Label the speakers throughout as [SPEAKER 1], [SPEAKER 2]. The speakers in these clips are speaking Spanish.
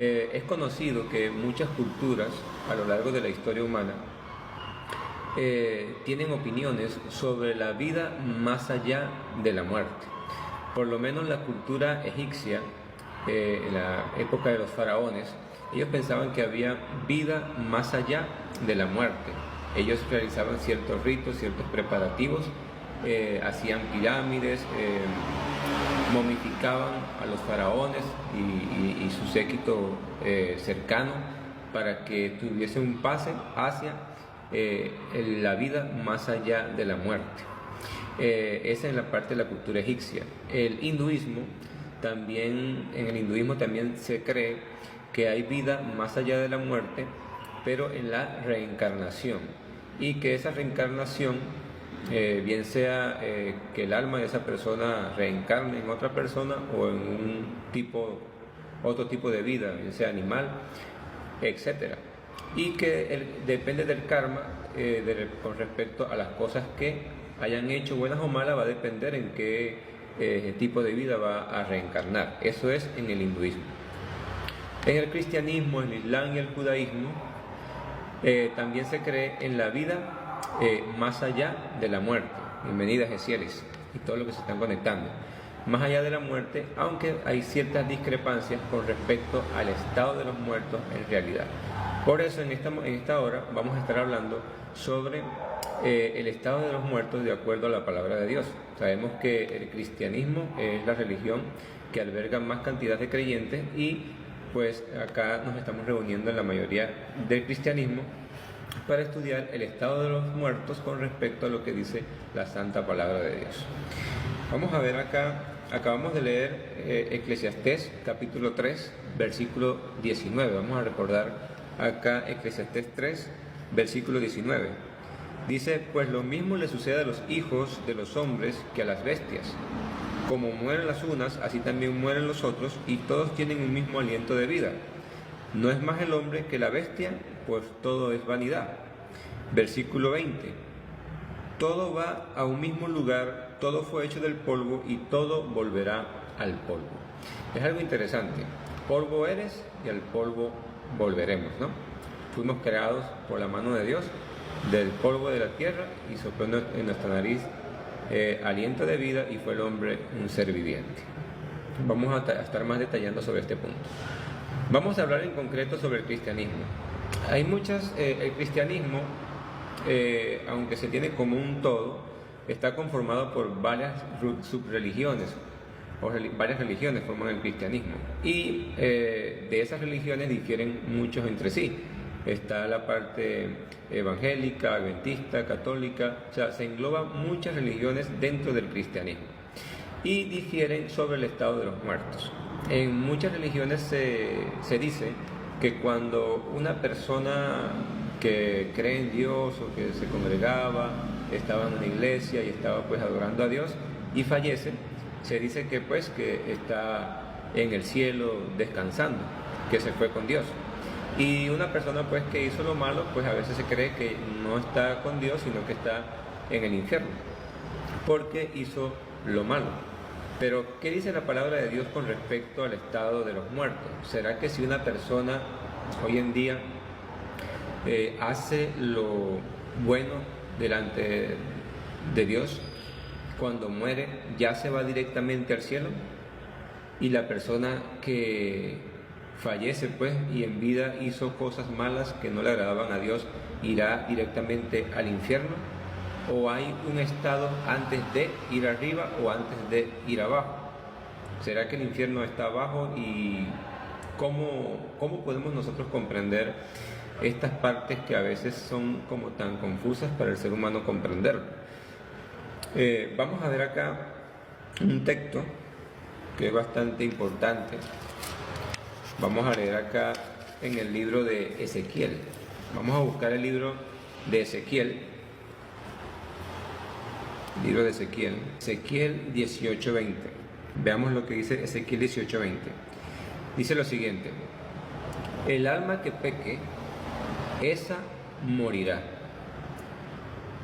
[SPEAKER 1] Es conocido que muchas culturas a lo largo de la historia humana tienen opiniones sobre la vida más allá de la muerte. Por lo menos la cultura egipcia, en la época de los faraones, ellos pensaban que había vida más allá de la muerte. Ellos realizaban ciertos ritos, ciertos preparativos, hacían pirámides, momificaban a los faraones y su séquito cercano para que tuviese un pase hacia la vida más allá de la muerte. Esa es la parte de la cultura egipcia. El hinduismo también, en el hinduismo también se cree que hay vida más allá de la muerte, pero en la reencarnación, y que esa reencarnación, bien sea que el alma de esa persona reencarne en otra persona o en otro tipo de vida, bien sea animal, etcétera, y que depende del karma con respecto a las cosas que hayan hecho, buenas o malas, va a depender en qué tipo de vida va a reencarnar. Eso es en el hinduismo. En el cristianismo, en el islam y el judaísmo también se cree en la vida más allá de la muerte. Bienvenida, Gesielis, y todos los que se están conectando. Más allá de la muerte, aunque hay ciertas discrepancias con respecto al estado de los muertos en realidad. Por eso en esta hora vamos a estar hablando sobre el estado de los muertos de acuerdo a la palabra de Dios. Sabemos que el cristianismo es la religión que alberga más cantidad de creyentes, y pues acá nos estamos reuniendo en la mayoría del cristianismo para estudiar el estado de los muertos con respecto a lo que dice la santa palabra de Dios. Vamos a ver acá, acabamos de leer Eclesiastés capítulo 3, versículo 19. Vamos a recordar acá Eclesiastés 3, versículo 19. Dice: pues lo mismo le sucede a los hijos de los hombres que a las bestias. Como mueren las unas, así también mueren los otros, y todos tienen un mismo aliento de vida. No es más el hombre que la bestia, pues todo es vanidad. Versículo 20. Todo va a un mismo lugar, todo fue hecho del polvo y todo volverá al polvo. Es algo interesante. Polvo eres y al polvo volveremos, ¿no? Fuimos creados por la mano de Dios, del polvo de la tierra, y sopló en nuestra nariz aliento de vida, y fue el hombre un ser viviente. Vamos a estar más detallando sobre este punto. Vamos a hablar en concreto sobre el cristianismo. Hay el cristianismo, aunque se tiene como un todo, está conformado por varias subreligiones, o varias religiones forman el cristianismo, y de esas religiones difieren muchos entre sí. Está la parte evangélica, adventista, católica, o sea, se engloban muchas religiones dentro del cristianismo, y difieren sobre el estado de los muertos. En muchas religiones se dice que cuando una persona que cree en Dios o que se congregaba, estaba en una iglesia y estaba pues adorando a Dios y fallece, se dice que pues que está en el cielo descansando, que se fue con Dios. Y una persona pues que hizo lo malo, pues a veces se cree que no está con Dios, sino que está en el infierno, porque hizo lo malo. Pero, ¿qué dice la palabra de Dios con respecto al estado de los muertos? ¿Será que si una persona hoy en día hace lo bueno delante de Dios, cuando muere ya se va directamente al cielo? Y la persona que fallece pues y en vida hizo cosas malas que no le agradaban a Dios, ¿irá directamente al infierno? ¿O hay un estado antes de ir arriba o antes de ir abajo? ¿Será que el infierno está abajo? ¿Y cómo podemos nosotros comprender estas partes que a veces son como tan confusas para el ser humano comprender? Vamos a ver acá un texto que es bastante importante. Vamos a leer acá en el libro de Ezequiel. Vamos a buscar el libro de Ezequiel. Libro de Ezequiel. Ezequiel 18:20. Veamos lo que dice Ezequiel 18:20. Dice lo siguiente: el alma que peque, esa morirá.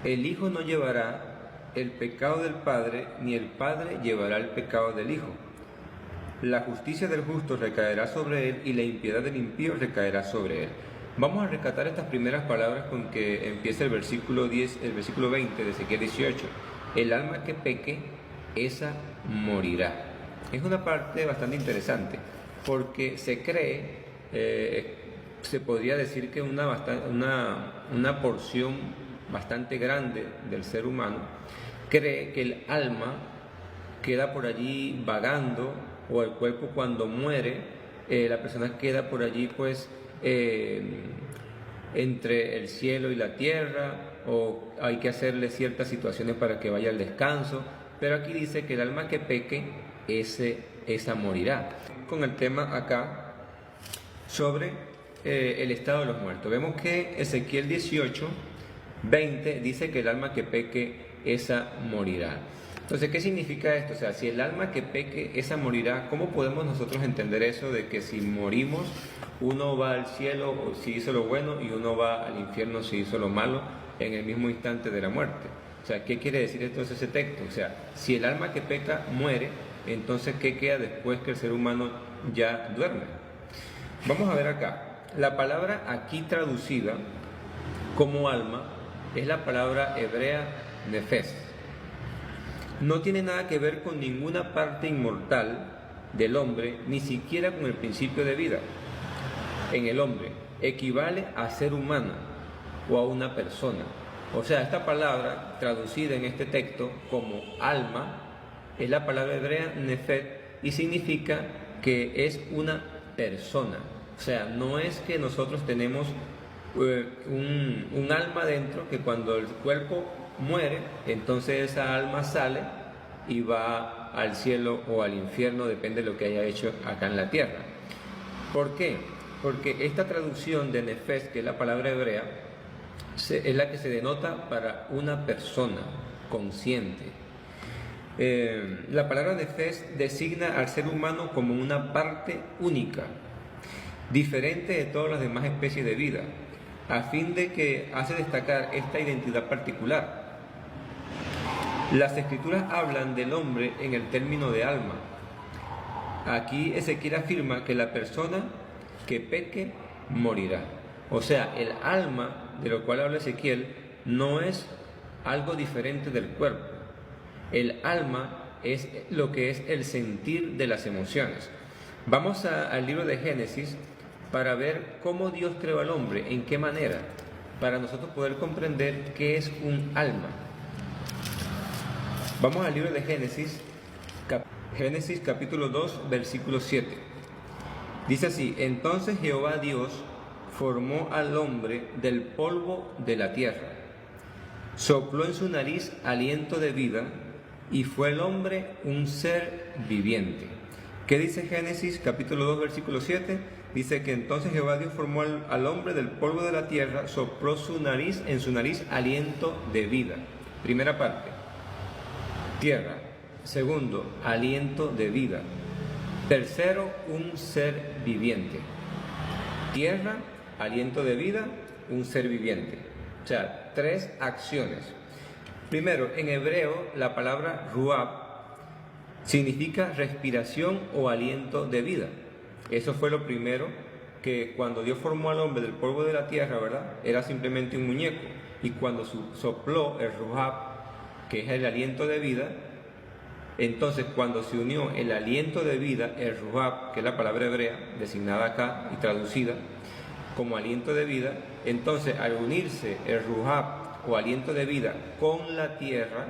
[SPEAKER 1] El hijo no llevará el pecado del padre, ni el padre llevará el pecado del hijo. La justicia del justo recaerá sobre él y la impiedad del impío recaerá sobre él. Vamos a rescatar estas primeras palabras con que empieza el versículo 10, el versículo 20 de Ezequiel 18. El alma que peque, esa morirá. Es una parte bastante interesante, porque se cree, se podría decir que una porción bastante grande del ser humano cree que el alma queda por allí vagando, o el cuerpo cuando muere, la persona queda por allí pues entre el cielo y la tierra, o hay que hacerle ciertas situaciones para que vaya al descanso, pero aquí dice que el alma que peque, esa morirá. Con el tema acá sobre el estado de los muertos, vemos que Ezequiel 18, 20 dice que el alma que peque, esa morirá. Entonces, ¿qué significa esto? O sea, si el alma que peque, esa morirá, ¿cómo podemos nosotros entender eso de que si morimos, uno va al cielo si hizo lo bueno y uno va al infierno si hizo lo malo en el mismo instante de la muerte? O sea, ¿qué quiere decir entonces ese texto? O sea, si el alma que peca muere, entonces ¿qué queda después que el ser humano ya duerme? Vamos a ver acá. La palabra aquí traducida como alma es la palabra hebrea nefes. No tiene nada que ver con ninguna parte inmortal del hombre, ni siquiera con el principio de vida en el hombre. Equivale a ser humano o a una persona. O sea, esta palabra traducida en este texto como alma es la palabra hebrea nefet y significa que es una persona. O sea, no es que nosotros tenemos un alma dentro, que cuando el cuerpo muere, entonces esa alma sale y va al cielo o al infierno, depende de lo que haya hecho acá en la tierra. ¿Por qué? Porque esta traducción de nefes, que es la palabra hebrea, es la que se denota para una persona consciente. La palabra nefes designa al ser humano como una parte única, diferente de todas las demás especies de vida, a fin de que hace destacar esta identidad particular. Las escrituras hablan del hombre en el término de alma. Aquí Ezequiel afirma que la persona que peque morirá. O sea, el alma de lo cual habla Ezequiel no es algo diferente del cuerpo. El alma es lo que es el sentir de las emociones. Vamos al libro de Génesis para ver cómo Dios creó al hombre, en qué manera, para nosotros poder comprender qué es un alma. Vamos al libro de Génesis capítulo 2, versículo 7. Dice así: entonces Jehová Dios formó al hombre del polvo de la tierra, sopló en su nariz aliento de vida, y fue el hombre un ser viviente. ¿Qué dice Génesis capítulo 2, versículo 7? Dice que entonces Jehová Dios formó al hombre del polvo de la tierra, sopló en su nariz aliento de vida. Primera parte, tierra. Segundo, aliento de vida. Tercero, un ser viviente. Tierra, aliento de vida, un ser viviente. O sea, tres acciones. Primero, en hebreo, la palabra ruab significa respiración o aliento de vida. Eso fue lo primero, que cuando Dios formó al hombre del polvo de la tierra, ¿verdad? Era simplemente un muñeco. Y cuando sopló el ruab, que es el aliento de vida, entonces cuando se unió el aliento de vida, el ruab, que es la palabra hebrea, designada acá y traducida como aliento de vida, entonces al unirse el ruab o aliento de vida con la tierra,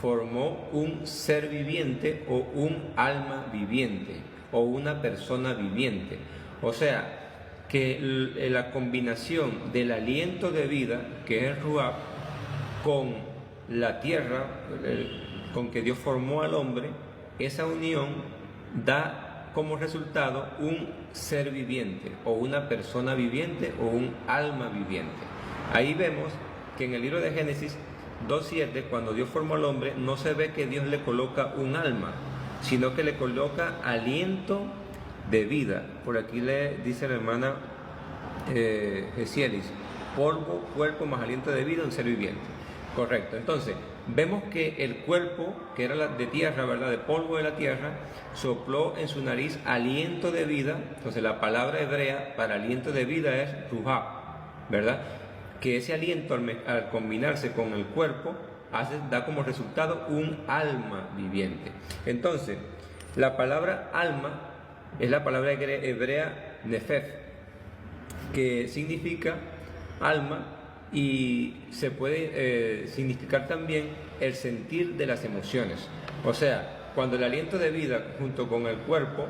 [SPEAKER 1] formó un ser viviente o un alma viviente o una persona viviente. O sea, que la combinación del aliento de vida, que es el ruab, con la tierra, con que Dios formó al hombre, esa unión da como resultado un ser viviente o una persona viviente o un alma viviente. Ahí vemos que en el libro de Génesis 2.7, cuando Dios formó al hombre, no se ve que Dios le coloca un alma, sino que le coloca aliento de vida. Por aquí le dice la hermana Gesielis: polvo, cuerpo más aliento de vida, un ser viviente. Correcto. Entonces, vemos que el cuerpo, que era de tierra, ¿verdad?, de polvo de la tierra, sopló en su nariz aliento de vida. Entonces la palabra hebrea para aliento de vida es ruhá, ¿verdad? Que ese aliento al combinarse con el cuerpo da como resultado un alma viviente. Entonces, la palabra alma es la palabra hebrea nefef, que significa alma y se puede significar también el sentir de las emociones. O sea, cuando el aliento de vida junto con el cuerpo,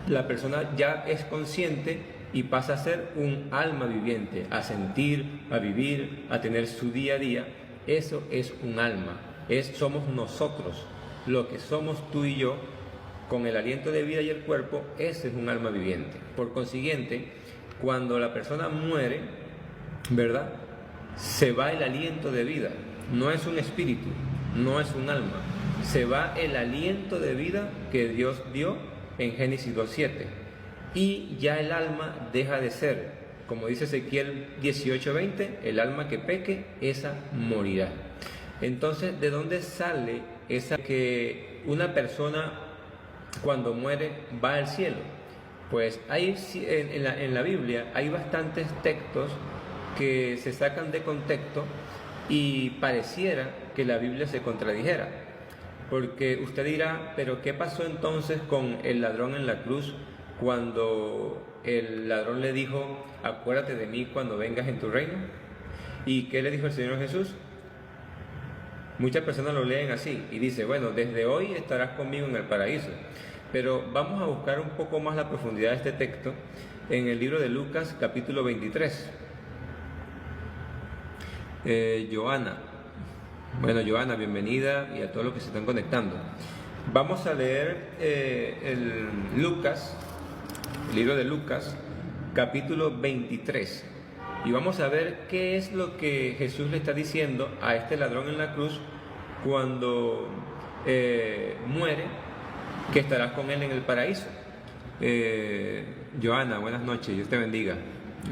[SPEAKER 1] la persona ya es consciente y pasa a ser un alma viviente, a sentir, a vivir, a tener su día a día. Eso es un alma, somos nosotros, lo que somos tú y yo, con el aliento de vida y el cuerpo. Ese es un alma viviente. Por consiguiente, cuando la persona muere, ¿verdad?, se va el aliento de vida. No es un espíritu, no es un alma, se va el aliento de vida que Dios dio en Génesis 2:7, y ya el alma deja de ser, como dice Ezequiel 18:20, el alma que peque, esa morirá. Entonces, ¿de dónde sale esa que una persona cuando muere va al cielo? Pues hay en la Biblia hay bastantes textos que se sacan de contexto y pareciera que la Biblia se contradijera, porque usted dirá, pero ¿qué pasó entonces con el ladrón en la cruz cuando el ladrón le dijo, acuérdate de mí cuando vengas en tu reino? ¿Y qué le dijo el Señor Jesús? Muchas personas lo leen así y dice, bueno, desde hoy estarás conmigo en el paraíso. Pero vamos a buscar un poco más la profundidad de este texto en el libro de Lucas, capítulo 23. Joana, bienvenida, y a todos los que se están conectando. Vamos a leer el libro de Lucas, capítulo 23, y vamos a ver qué es lo que Jesús le está diciendo a este ladrón en la cruz cuando muere, que estarás con él en el paraíso. Joana, buenas noches, Dios te bendiga,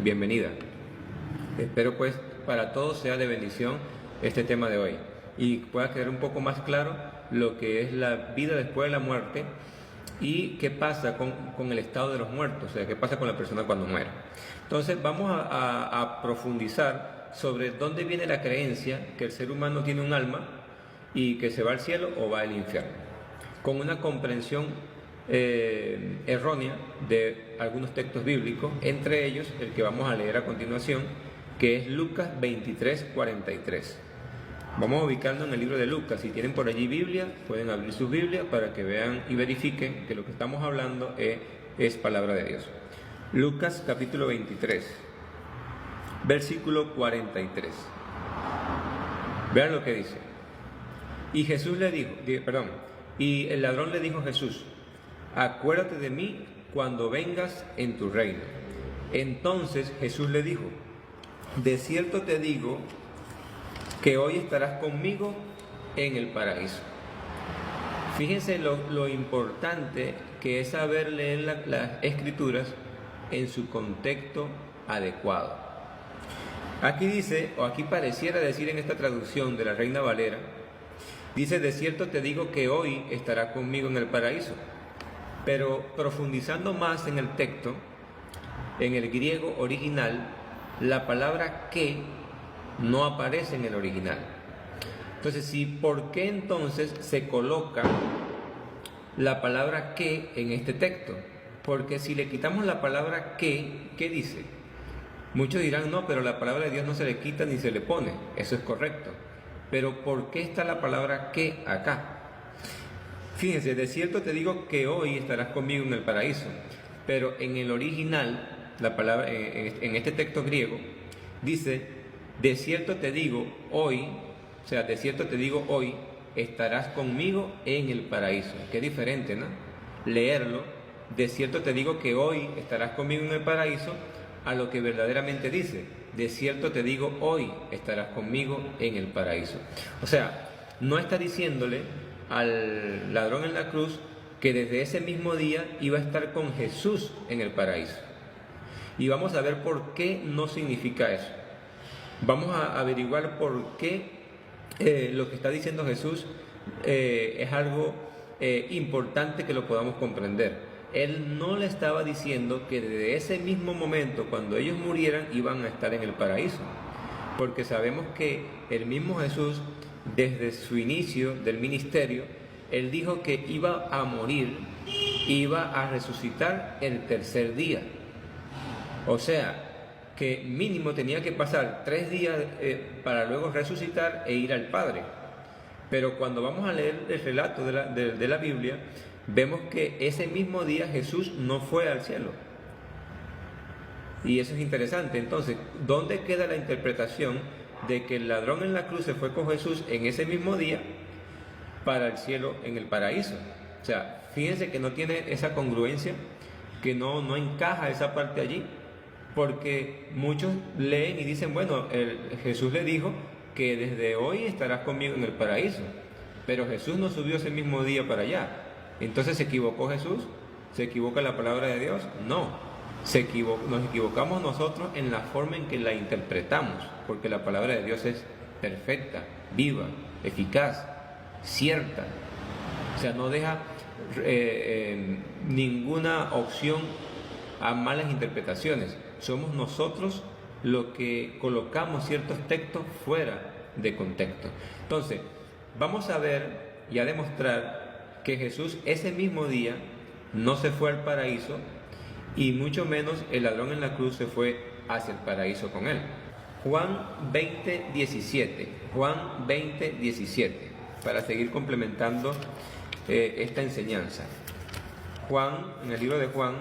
[SPEAKER 1] bienvenida. Espero pues para todos sea de bendición este tema de hoy y pueda quedar un poco más claro lo que es la vida después de la muerte y qué pasa con el estado de los muertos, o sea, qué pasa con la persona cuando muere. Entonces vamos a profundizar sobre dónde viene la creencia que el ser humano tiene un alma y que se va al cielo o va al infierno, con una comprensión errónea de algunos textos bíblicos, entre ellos el que vamos a leer a continuación, que es Lucas 23:43. Vamos a ubicarnos en el libro de Lucas. Si tienen por allí Biblia, pueden abrir sus Biblias para que vean y verifiquen que lo que estamos hablando es palabra de Dios. Lucas capítulo 23, versículo 43. Vean lo que dice. Y Jesús le dijo, y el ladrón le dijo a Jesús, acuérdate de mí cuando vengas en tu reino. Entonces Jesús le dijo, de cierto te digo que hoy estarás conmigo en el paraíso. Fíjense lo importante que es saber leer las escrituras en su contexto adecuado. Aquí dice, o aquí pareciera decir en esta traducción de la Reina Valera, dice, de cierto te digo que hoy estarás conmigo en el paraíso. Pero profundizando más en el texto, en el griego original, la palabra que no aparece en el original. Entonces, ¿por qué entonces se coloca la palabra que en este texto? Porque si le quitamos la palabra que, ¿qué dice? Muchos dirán, no, pero la palabra de Dios no se le quita ni se le pone. Eso es correcto. Pero ¿por qué está la palabra que acá? Fíjense, de cierto te digo que hoy estarás conmigo en el paraíso. Pero en el original, la palabra en este texto griego dice, de cierto te digo hoy, o sea, de cierto te digo hoy estarás conmigo en el paraíso. Qué diferente, ¿no? Leerlo, de cierto te digo que hoy estarás conmigo en el paraíso, a lo que verdaderamente dice, de cierto te digo hoy estarás conmigo en el paraíso. O sea, no está diciéndole al ladrón en la cruz que desde ese mismo día iba a estar con Jesús en el paraíso. Y vamos a ver por qué no significa eso. Vamos a averiguar por qué lo que está diciendo Jesús es algo importante que lo podamos comprender. Él no le estaba diciendo que desde ese mismo momento, cuando ellos murieran, iban a estar en el paraíso, porque sabemos que el mismo Jesús, desde su inicio del ministerio, Él dijo que iba a morir, iba a resucitar el tercer día. O sea, que mínimo tenía que pasar 3 días para luego resucitar e ir al Padre. Pero cuando vamos a leer el relato de la Biblia, vemos que ese mismo día Jesús no fue al cielo. Y eso es interesante. Entonces, ¿dónde queda la interpretación de que el ladrón en la cruz se fue con Jesús en ese mismo día para el cielo, en el paraíso? O sea, fíjense que no tiene esa congruencia, que no encaja esa parte allí, porque muchos leen y dicen, bueno, Jesús le dijo que desde hoy estarás conmigo en el paraíso, pero Jesús no subió ese mismo día para allá. Entonces, ¿se equivocó Jesús? ¿Se equivoca la palabra de Dios? No, nos equivocamos nosotros en la forma en que la interpretamos, porque la palabra de Dios es perfecta, viva, eficaz, cierta. O sea, no deja ninguna opción a malas interpretaciones. Somos nosotros los que colocamos ciertos textos fuera de contexto. Entonces, vamos a ver y a demostrar que Jesús ese mismo día no se fue al paraíso, y mucho menos el ladrón en la cruz se fue hacia el paraíso con él. Juan 20:17, Juan 20:17, para seguir complementando esta enseñanza. Juan, en el libro de Juan,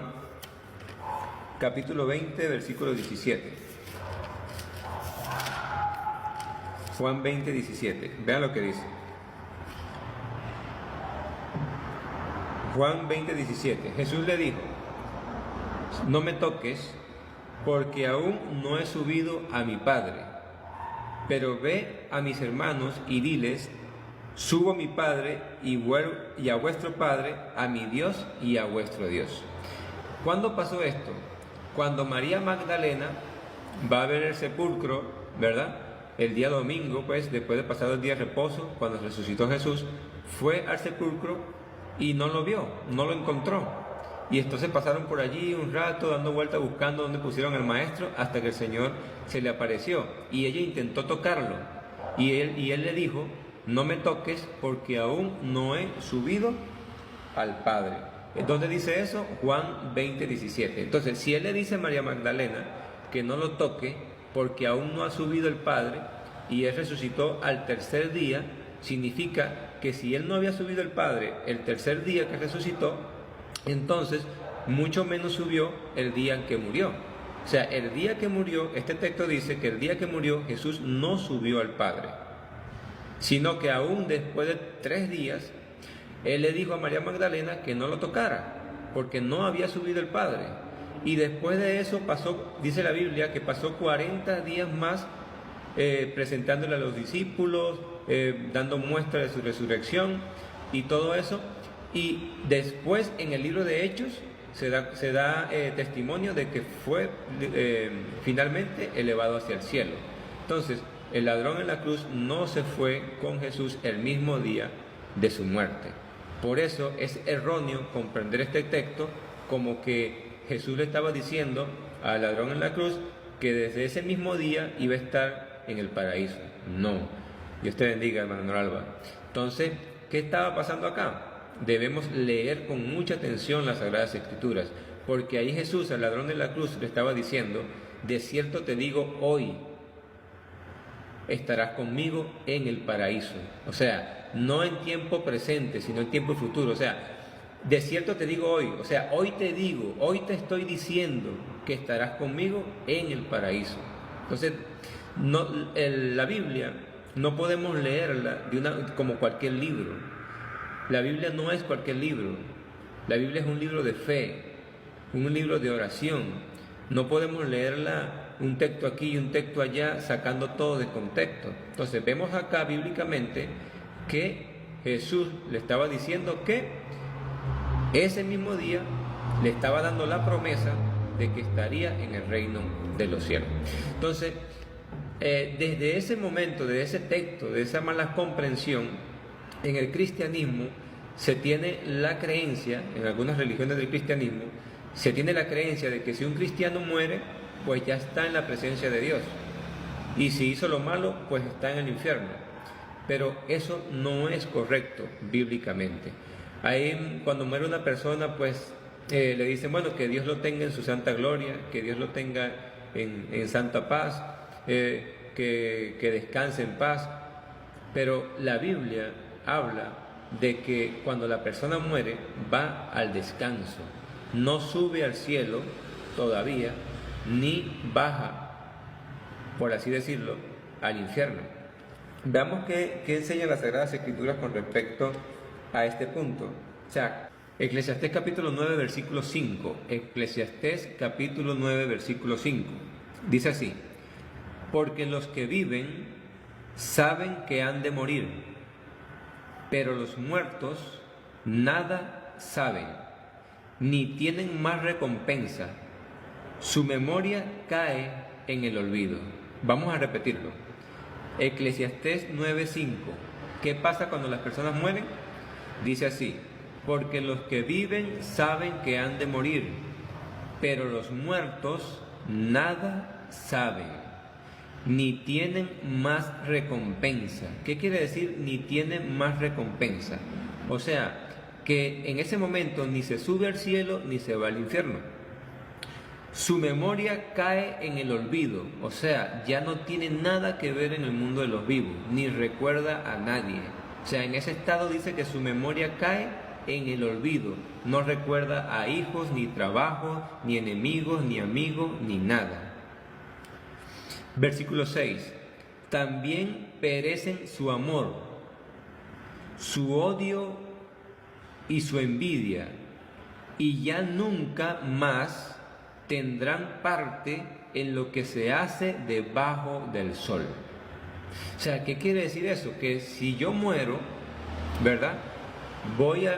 [SPEAKER 1] capítulo 20, versículo 17. Juan 20:17, vean lo que dice. Juan 20:17, Jesús le dijo: no me toques, porque aún no he subido a mi Padre, pero ve a mis hermanos y diles: subo a mi Padre y a vuestro Padre, a mi Dios y a vuestro Dios. ¿Cuándo pasó esto? Cuando María Magdalena va a ver el sepulcro, ¿verdad? El día domingo, pues, después de pasado el día de reposo, cuando resucitó Jesús, fue al sepulcro y no lo vio, no lo encontró. Y entonces pasaron por allí un rato dando vueltas buscando dónde pusieron al maestro, hasta que el Señor se le apareció y ella intentó tocarlo, y él le dijo: no me toques, porque aún no he subido al Padre. ¿Dónde dice eso? Juan 20:17. Entonces, si él le dice a María Magdalena que no lo toque porque aún no ha subido el Padre, y él resucitó al tercer día, significa que si él no había subido el Padre el tercer día que resucitó, entonces mucho menos subió el día en que murió. O sea, el día que murió, este texto dice que el día que murió Jesús no subió al Padre, sino que aún después de 3 días, él le dijo a María Magdalena que no lo tocara, porque no había subido el Padre. Y después de eso pasó, dice la Biblia, que pasó 40 días más presentándole a los discípulos, dando muestra de su resurrección y todo eso. Y después en el libro de Hechos se da testimonio de que fue finalmente elevado hacia el cielo. Entonces, el ladrón en la cruz no se fue con Jesús el mismo día de su muerte. Por eso es erróneo comprender este texto como que Jesús le estaba diciendo al ladrón en la cruz que desde ese mismo día iba a estar en el paraíso. No. Dios te bendiga, hermano Noralba. Entonces, ¿qué estaba pasando acá? Debemos leer con mucha atención las Sagradas Escrituras, porque ahí Jesús, al ladrón de la cruz, le estaba diciendo: de cierto te digo, hoy estarás conmigo en el paraíso. O sea, no en tiempo presente, sino en tiempo futuro. O sea, de cierto te digo hoy, o sea, hoy te digo, hoy te estoy diciendo que estarás conmigo en el paraíso. Entonces, la Biblia no podemos leerla como cualquier libro. La Biblia no es cualquier libro. La Biblia es un libro de fe, un libro de oración. No podemos leerla un texto aquí y un texto allá, sacando todo de contexto. Entonces vemos acá bíblicamente que Jesús le estaba diciendo que ese mismo día le estaba dando la promesa de que estaría en el reino de los cielos. Entonces, Desde ese momento, de ese texto, de esa mala comprensión, en el cristianismo se tiene la creencia, en algunas religiones del cristianismo, se tiene la creencia de que si un cristiano muere, pues ya está en la presencia de Dios. Y si hizo lo malo, pues está en el infierno. Pero eso no es correcto bíblicamente. Ahí cuando muere una persona, pues le dicen, bueno, que Dios lo tenga en su santa gloria, que Dios lo tenga en santa paz, que descanse en paz. Pero la Biblia habla de que cuando la persona muere va al descanso, no sube al cielo todavía, ni baja, por así decirlo, al infierno. Veamos qué enseñan las Sagradas Escrituras con respecto a este punto. O sea, Eclesiastés capítulo 9, versículo 5. Eclesiastés capítulo 9, versículo 5. Dice así: porque los que viven saben que han de morir, pero los muertos nada saben, ni tienen más recompensa. Su memoria cae en el olvido. Vamos a repetirlo. Eclesiastés 9:5. ¿Qué pasa cuando las personas mueren? Dice así: porque los que viven saben que han de morir, pero los muertos nada saben, ni tienen más recompensa. ¿Qué quiere decir ni tienen más recompensa? O sea, que en ese momento ni se sube al cielo ni se va al infierno. Su memoria cae en el olvido, o sea, ya no tiene nada que ver en el mundo de los vivos, ni recuerda a nadie. O sea, en ese estado dice que su memoria cae en el olvido, no recuerda a hijos, ni trabajo, ni enemigos, ni amigos, ni nada. Versículo 6. También perecen su amor, su odio y su envidia, y ya nunca más tendrán parte en lo que se hace debajo del sol. O sea, ¿qué quiere decir eso? Que si yo muero, ¿verdad? Voy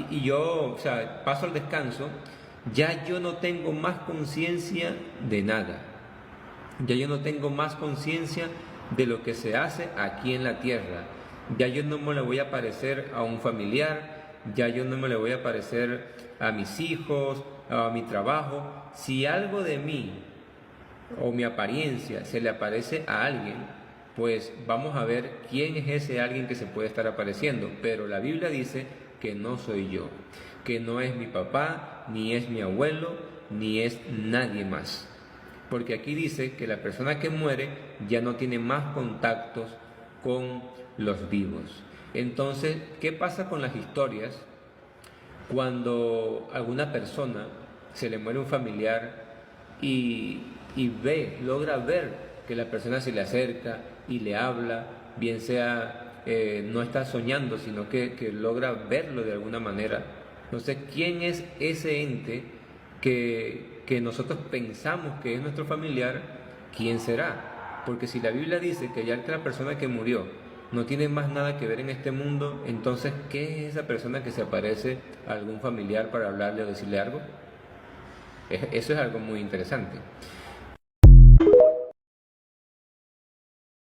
[SPEAKER 1] y yo, o sea, paso al descanso, ya yo no tengo más conciencia de nada. Ya yo no tengo más conciencia de lo que se hace aquí en la tierra. Ya yo no me le voy a parecer a un familiar, ya yo no me le voy a parecer a mis hijos, a mi trabajo. Si algo de mí o mi apariencia se le aparece a alguien, pues vamos a ver quién es ese alguien que se puede estar apareciendo. Pero la Biblia dice que no soy yo, que no es mi papá, ni es mi abuelo, ni es nadie más. Porque aquí dice que la persona que muere ya no tiene más contactos con los vivos. Entonces, ¿qué pasa con las historias cuando a alguna persona se le muere un familiar y logra ver que la persona se le acerca y le habla, bien sea no está soñando, sino que logra verlo de alguna manera? Entonces, ¿quién es ese ente que nosotros pensamos que es nuestro familiar? ¿Quién será? Porque si la Biblia dice que ya que la persona que murió no tiene más nada que ver en este mundo, entonces, ¿qué es esa persona que se aparece a algún familiar para hablarle o decirle algo? Eso es algo muy interesante.